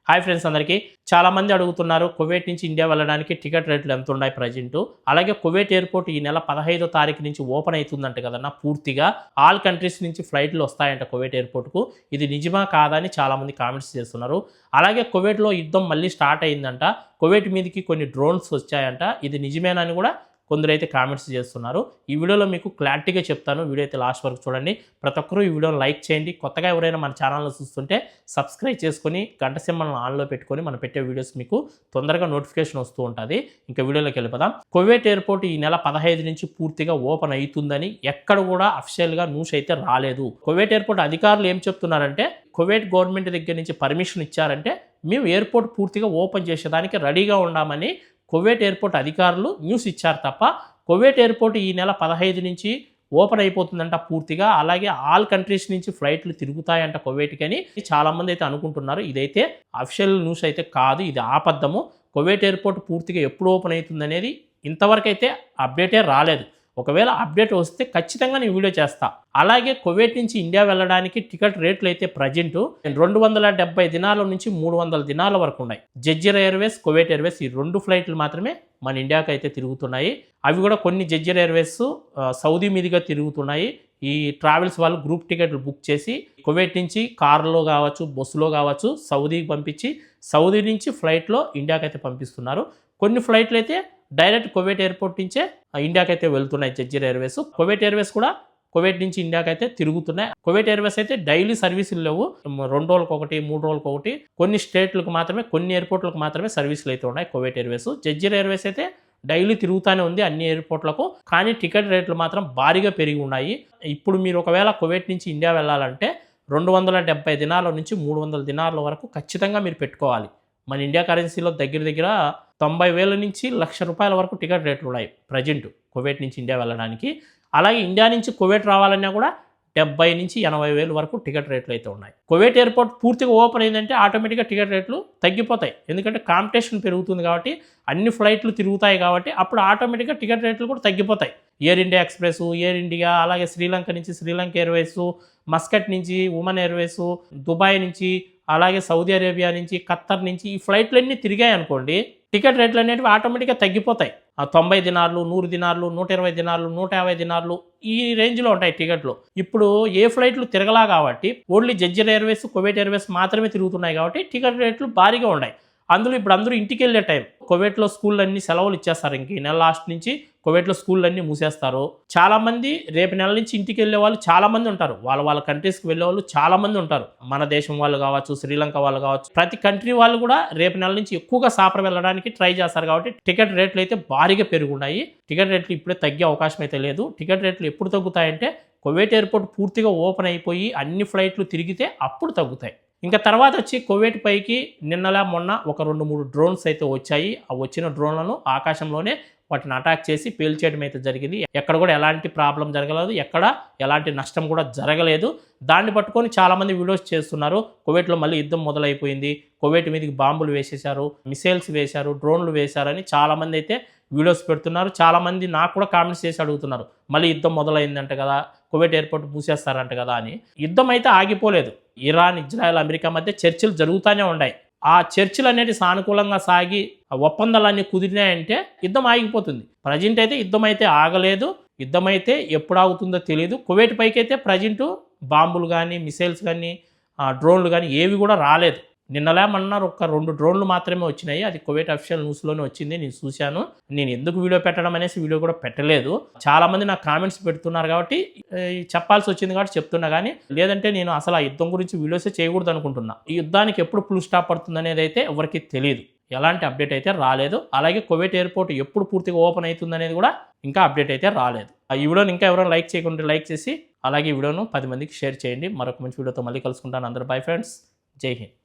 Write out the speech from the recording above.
Hi friends అందరికీ చాలామంది అడుగుతున్నారు కువైట్ నుంచి ఇండియా వెళ్ళడానికి టికెట్ రేట్లు ఎంత ఉన్నాయి ప్రజెంట్. అలాగే కువైట్ ఎయిర్పోర్ట్ ఈ నెల 15వ తారీఖు నుంచి ఓపెన్ అవుతుందంట కదన్నా పూర్తిగా. ఆల్ కంట్రీస్ నుంచి ఫ్లైట్లు వస్తాయంట కువైట్ ఎయిర్పోర్ట్కు. ఇది నిజమా కాదా అని చాలామంది కామెంట్స్ చేస్తున్నారు. అలాగే కువైట్లో యుద్ధం మళ్ళీ స్టార్ట్ అయిందంట. కువైట్ మీదకి కొన్ని డ్రోన్స్ వచ్చాయంట. ఇది నిజమేనని కూడా కొందరైతే కామెంట్స్ చేస్తున్నారు. ఈ వీడియోలో మీకు క్లారిటీగా చెప్తాను. వీడియో అయితే లాస్ట్ వరకు చూడండి. ప్రతి ఒక్కరూ ఈ వీడియోని లైక్ చేయండి. కొత్తగా ఎవరైనా మన ఛానల్లో చూస్తుంటే సబ్స్క్రైబ్ చేసుకొని గంట సింబల్ని ఆన్లో పెట్టుకొని మనం పెట్టే వీడియోస్ మీకు తొందరగా నోటిఫికేషన్ వస్తూ ఉంటుంది. ఇంకా వీడియోలోకి వెళ్ళిపోదాం. కువైట్ ఎయిర్పోర్ట్ ఈ నెల 15 నుంచి పూర్తిగా ఓపెన్ అవుతుందని ఎక్కడ కూడా అఫీషియల్గా న్యూస్ అయితే రాలేదు. కువైట్ ఎయిర్పోర్ట్ అధికారులు ఏం చెప్తున్నారంటే కువైట్ గవర్నమెంట్ దగ్గర నుంచి పర్మిషన్ ఇచ్చారంటే మేము ఎయిర్పోర్ట్ పూర్తిగా ఓపెన్ చేసేదానికి రెడీగా ఉన్నామని కువైట్ ఎయిర్పోర్ట్ అధికారులు న్యూస్ ఇచ్చారు తప్ప కువైట్ ఎయిర్పోర్ట్ ఈ నెల 15 నుంచి ఓపెన్ అయిపోతుందంట పూర్తిగా. అలాగే ఆల్ కంట్రీస్ నుంచి ఫ్లైట్లు తిరుగుతాయంట కువైట్కి అని చాలామంది అయితే అనుకుంటున్నారు. ఇదైతే అఫీషియల్ న్యూస్ అయితే కాదు, ఇది ఆపద్దము. కువైట్ ఎయిర్పోర్ట్ పూర్తిగా ఎప్పుడు ఓపెన్ అవుతుంది అనేది ఇంతవరకు అయితే అప్డేటే రాలేదు. ఒకవేళ అప్డేట్ వస్తే ఖచ్చితంగా నేను వీడియో చేస్తా. అలాగే కువైట్ నుంచి ఇండియా వెళ్ళడానికి టికెట్ రేట్లు అయితే ప్రజెంట్ 270 దినాల నుంచి 300 దినాల వరకు ఉన్నాయి. జెజ్జిరా ఎయిర్వేస్, కువైట్ ఎయిర్వేస్ ఈ 2 ఫ్లైట్లు మాత్రమే మన ఇండియాకి అయితే తిరుగుతున్నాయి. అవి కూడా కొన్ని జెజ్జిరా ఎయిర్వేస్ సౌదీ మీదుగా తిరుగుతున్నాయి. ఈ ట్రావెల్స్ వాళ్ళు గ్రూప్ టికెట్లు బుక్ చేసి కువైట్ నుంచి కారులో కావచ్చు, బస్సులో కావచ్చు సౌదీకి పంపించి సౌదీ నుంచి ఫ్లైట్లో ఇండియాకి అయితే పంపిస్తున్నారు. కొన్ని ఫ్లైట్లు అయితే డైరెక్ట్ కువైట్ ఎయిర్పోర్ట్ నుంచే ఇండియాకి అయితే వెళ్తున్నాయి జెజ్జిరా ఎయిర్వేస్. కువైట్ ఎయిర్వేస్ కూడా కువైట్ నుంచి ఇండియాకి అయితే తిరుగుతున్నాయి. కువైట్ ఎయిర్వేస్ అయితే డైలీ సర్వీసులు లేవు. 2 రోజులకు ఒకటి, 3 రోజులకు ఒకటి, కొన్ని స్టేట్లకు మాత్రమే, కొన్ని ఎయిర్పోర్ట్లకు మాత్రమే సర్వీసులు అయితే ఉన్నాయి కువైట్ ఎయిర్వేస్. జెజ్జిరా ఎయిర్వేస్ అయితే డైలీ తిరుగుతూనే ఉంది అన్ని ఎయిర్పోర్ట్లకు. కానీ టికెట్ రేట్లు మాత్రం భారీగా పెరిగి ఉన్నాయి. ఇప్పుడు మీరు ఒకవేళ కువైట్ నుంచి ఇండియా వెళ్ళాలంటే 270 దినాల నుంచి 300 దినాల వరకు ఖచ్చితంగా మీరు పెట్టుకోవాలి. మన ఇండియా కరెన్సీలో దగ్గర దగ్గర 90,000 నుంచి ₹1,00,000 వరకు టికెట్ రేట్లు ఉన్నాయి ప్రజెంట్ కువైట్ నుంచి ఇండియా వెళ్ళడానికి. అలాగే ఇండియా నుంచి కువైట్ రావాలన్నా కూడా 70 నుంచి 80,000 వరకు టికెట్ రేట్లు అయితే ఉన్నాయి. కువైట్ ఎయిర్పోర్ట్ పూర్తిగా ఓపెన్ అయిందంటే ఆటోమేటిక్గా టికెట్ రేట్లు తగ్గిపోతాయి. ఎందుకంటే కాంపిటీషన్ పెరుగుతుంది కాబట్టి, అన్ని ఫ్లైట్లు తిరుగుతాయి కాబట్టి అప్పుడు ఆటోమేటిక్గా టికెట్ రేట్లు కూడా తగ్గిపోతాయి. Air India express, air India, అలాగే శ్రీలంక నుంచి శ్రీలంక ఎయిర్వేస్, మస్కట్ నుంచి ఉమన్ ఎయిర్వేస్, దుబాయ్ నుంచి, అలాగే సౌదీ అరేబియా నుంచి, ఖత్తర్ నుంచి ఈ ఫ్లైట్లన్నీ తిరిగాయి అనుకోండి, టికెట్ రేట్లు అనేవి ఆటోమేటిక్గా తగ్గిపోతాయి. 90 దినార్లు, 100 దినార్లు, 120 దినార్లు, 150 దినార్లు ఈ రేంజ్లో ఉంటాయి టికెట్లు. ఇప్పుడు ఏ ఫ్లైట్లు తిరగలా కాబట్టి ఓన్లీ జెజ్జిరా ఎయిర్వేస్, కువైట్ ఎయిర్వేస్ మాత్రమే తిరుగుతున్నాయి కాబట్టి టికెట్ రేట్లు భారీగా ఉన్నాయి. అందులో ఇప్పుడు అందరూ ఇంటికి వెళ్ళే టైం. కువైట్లో స్కూళ్ళన్నీ సెలవులు ఇచ్చేస్తారు. ఇంక ఈ నెల లాస్ట్ నుంచి కువైట్లో స్కూళ్ళన్నీ మూసేస్తారు. చాలామంది రేపు నెల నుంచి ఇంటికి వెళ్ళే వాళ్ళు చాలామంది ఉంటారు. వాళ్ళ కంట్రీస్కి వెళ్ళే వాళ్ళు చాలామంది ఉంటారు. మన దేశం వాళ్ళు కావచ్చు, శ్రీలంక వాళ్ళు కావచ్చు, ప్రతి కంట్రీ వాళ్ళు కూడా రేపు నెల నుంచి ఎక్కువగా సాపర్ వెళ్ళడానికి ట్రై చేస్తారు. కాబట్టి టికెట్ రేట్లు అయితే భారీగా పెరుగున్నాయి. టికెట్ రేట్లు ఇప్పుడే తగ్గే అవకాశం అయితే లేదు. టికెట్ రేట్లు ఎప్పుడు తగ్గుతాయంటే కువైట్ ఎయిర్పోర్ట్ పూర్తిగా ఓపెన్ అయిపోయి అన్ని ఫ్లైట్లు తిరిగితే అప్పుడు తగ్గుతాయి. ఇంకా తర్వాత వచ్చి కువైట్ పైకి నిన్నలా మొన్న ఒక 2-3 డ్రోన్స్ అయితే వచ్చాయి. ఆ వచ్చిన డ్రోన్లను ఆకాశంలోనే వాటిని అటాక్ చేసి పేల్చేయడం అయితే జరిగింది. ఎక్కడ కూడా ఎలాంటి ప్రాబ్లం జరగలేదు, ఎక్కడ ఎలాంటి నష్టం కూడా జరగలేదు. దాన్ని పట్టుకొని చాలామంది వీడియోస్ చేస్తున్నారు. కువైట్లో మళ్ళీ యుద్ధం మొదలైపోయింది, కువైట్ మీదకి బాంబులు వేసేశారు, మిసైల్స్ వేశారు, డ్రోన్లు వేశారని చాలామంది అయితే వీడియోస్ పెడుతున్నారు. చాలామంది నాకు కూడా కామెంట్స్ చేసి అడుగుతున్నారు, మళ్ళీ యుద్ధం మొదలైందంట కదా, కువైట్ ఎయిర్పోర్ట్ మూసేస్తారంట కదా అని. యుద్ధం అయితే ఆగిపోలేదు. ఇరాన్, ఇజ్రాయెల్, అమెరికా మధ్య చర్చలు జరుగుతూనే ఉన్నాయి. ఆ చర్చలు అనేవి సానుకూలంగా సాగి ఒప్పందాలన్నీ కుదిరినాయంటే యుద్ధం ఆగిపోతుంది. ప్రజెంట్ అయితే యుద్ధం అయితే ఆగలేదు. యుద్ధం అయితే ఎప్పుడు ఆగుతుందో తెలియదు. కువైట్ పైకి అయితే ప్రజెంట్ బాంబులు కానీ, మిసైల్స్ కానీ, డ్రోన్లు కానీ ఏవి కూడా రాలేదు. నిన్నలే మన్నారు ఒక 2 డ్రోన్లు మాత్రమే వచ్చినాయి. అది కువైట్ అఫీషియల్ న్యూస్లోనే వచ్చింది, నేను చూశాను. నేను ఎందుకు వీడియో పెట్టడం అనేసి వీడియో కూడా పెట్టలేదు. చాలామంది నాకు కామెంట్స్ పెడుతున్నారు కాబట్టి చెప్పాల్సి వచ్చింది కాబట్టి చెప్తున్నా. కానీ లేదంటే నేను అసలు ఆ యుద్ధం గురించి వీడియోసే చేయకూడదు అనుకుంటున్నా. ఈ యుద్ధానికి ఎప్పుడు ఫుల్ స్టాప్ పడుతుంది అనేది అయితే ఎవరికి తెలియదు. ఎలాంటి అప్డేట్ అయితే రాలేదు. అలాగే కువైట్ ఎయిర్పోర్ట్ ఎప్పుడు పూర్తిగా ఓపెన్ అవుతుంది అనేది కూడా ఇంకా అప్డేట్ అయితే రాలేదు. ఈ వీడియోని ఇంకా ఎవరైనా లైక్ చేయకుండా లైక్ చేసి అలాగే ఈ వీడియోను 10 మందికి షేర్ చేయండి. మరొక మంచి వీడియోతో మళ్ళీ కలుసుకుంటాను. అందరూ బై ఫ్రెండ్స్, జై హింద్.